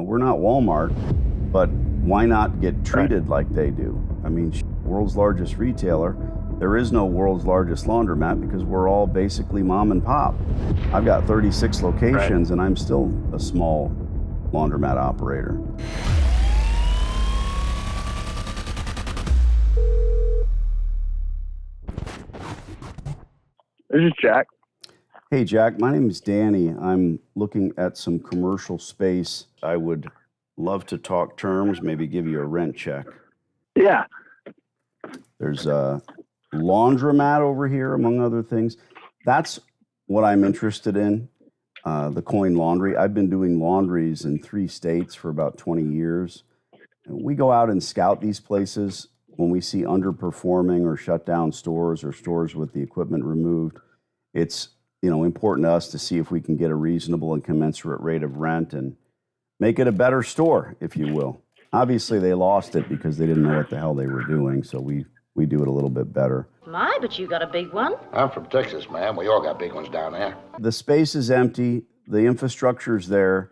we're not Walmart, but why not get treated like they do? I mean, world's largest retailer. There is no world's largest laundromat because we're all basically mom and pop. I've got 36 locations and I'm still a small laundromat operator. This is Jack. Hey, Jack, my name is Danny. I'm looking at some commercial space. I would love to talk terms, maybe give you a rent check. Yeah. There's a Laundromat over here, among other things. That's what I'm interested in, the coin laundry. I've been doing laundries in 3 states for about 20 years. We go out and scout these places when we see underperforming or shut down stores or stores with the equipment removed. It's important to us to see if we can get a reasonable and commensurate rate of rent and make it a better store, if you will. Obviously, they lost it because they didn't know what the hell they were doing, so we do it a little bit better. My, but you got a big one. I'm from Texas, man. We all got big ones down there. The space is empty. The infrastructure's there.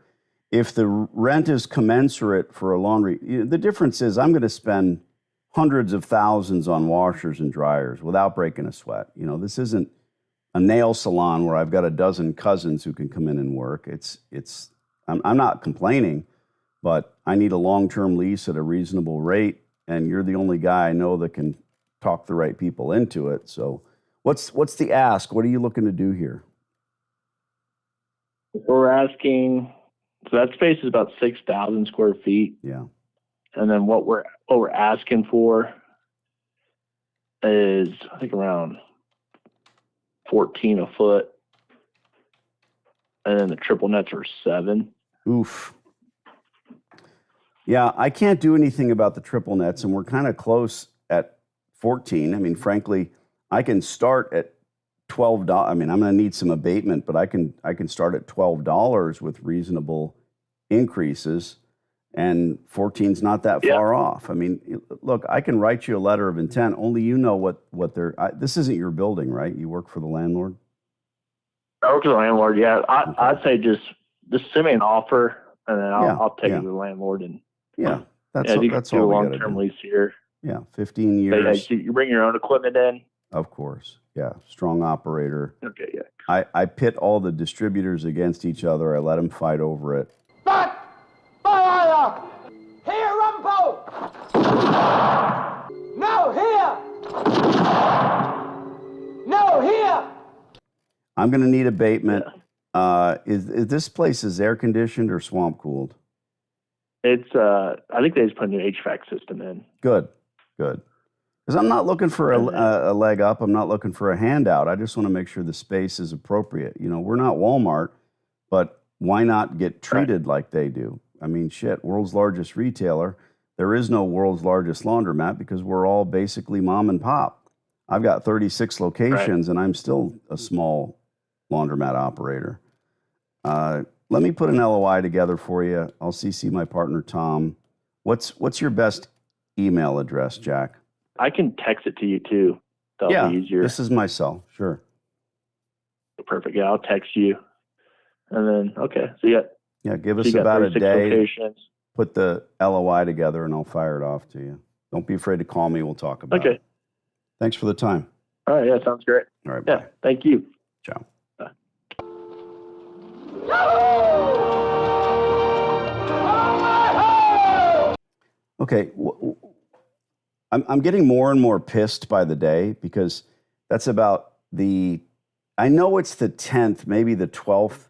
If the rent is commensurate for a laundry, the difference is I'm going to spend hundreds of thousands on washers and dryers without breaking a sweat. This isn't a nail salon where I've got a dozen cousins who can come in and work. I'm not complaining, but I need a long-term lease at a reasonable rate, and you're the only guy I know that can talk the right people into it. So what's the ask? What are you looking to do here? We're asking, so that space is about 6,000 square feet. Yeah. And then what we're asking for is, I think, around 14 a foot. And then the triple nets are 7. Oof. Yeah, I can't do anything about the triple nets, and we're kind of close at 14. I mean, frankly, I can start at $12. I mean, I'm going to need some abatement, but I can start at $12 with reasonable increases, and 14's not that far off. I mean, look, I can write you a letter of intent. Only you know what they're. This isn't your building, right? You work for the landlord. I work for the landlord. Yeah, I'd say just send me an offer, and then I'll take it to the landlord. And that's all we got to do. Long-term lease here. Yeah, 15 years. Hey, you bring your own equipment in? Of course. Yeah, strong operator. Okay, yeah. I pit all the distributors against each other. I let them fight over it. But, fire! Here, Rumpo! No, here! No, here! I'm going to need abatement. Is this place is air conditioned or swamp cooled? It's I think they just put a new HVAC system in. Good. Because I'm not looking for a leg up. I'm not looking for a handout. I just want to make sure the space is appropriate. We're not Walmart, but why not get treated like they do? I mean, world's largest retailer. There is no world's largest laundromat because we're all basically mom and pop. I've got 36 locations and I'm still a small laundromat operator. Let me put an LOI together for you. I'll CC my partner, Tom. What's your best email address, Jack? I can text it to you too. That'll be easier. This is my cell. Sure. Perfect. Yeah, I'll text you. And then, okay. So give us about a day. Locations. Put the LOI together and I'll fire it off to you. Don't be afraid to call me. We'll talk about it. Thanks for the time. All right. Yeah, sounds great. All right. Yeah. Bye. Thank you. Ciao. Bye. Okay. I'm getting more and more pissed by the day because that's about I know it's the 10th, maybe the 12th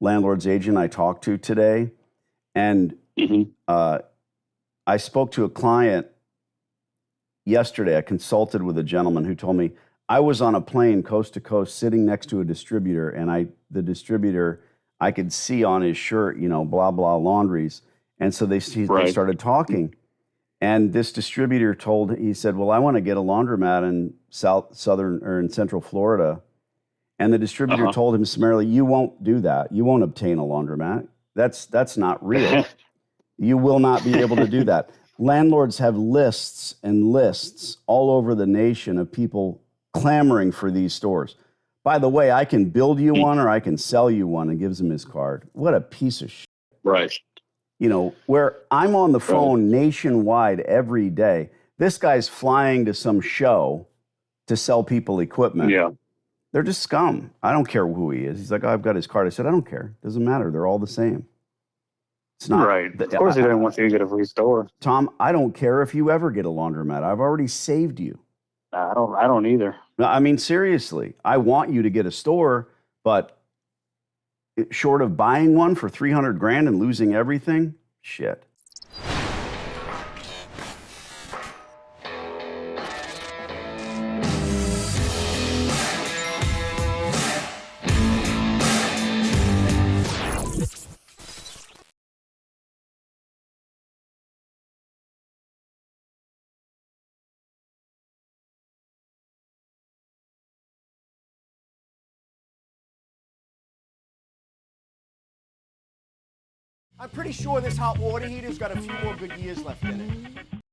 landlord's agent I talked to today. And I spoke to a client yesterday. I consulted with a gentleman who told me I was on a plane coast to coast sitting next to a distributor, and the distributor, I could see on his shirt, blah, blah, laundries. And so they started talking. And this distributor he said, well, I want to get a laundromat in southern or in central Florida. And the distributor told him summarily, you won't do that. You won't obtain a laundromat. That's not real. You will not be able to do that. Landlords have lists and lists all over the nation of people clamoring for these stores. By the way, I can build you one or I can sell you one, and gives him his card. What a piece of shit. Right. You know, where I'm on the phone nationwide every day. This guy's flying to some show to sell people equipment. Yeah. They're just scum. I don't care who he is. He's like, oh, I've got his card. I said, I don't care. Doesn't matter. They're all the same. It's not Right. Of course, he didn't want you to get a free store. Tom, I don't care if you ever get a laundromat. I've already saved you. I don't either. No, I mean, seriously, I want you to get a store, but short of buying one for 300 grand and losing everything, shit. I'm pretty sure this hot water heater's got a few more good years left in it.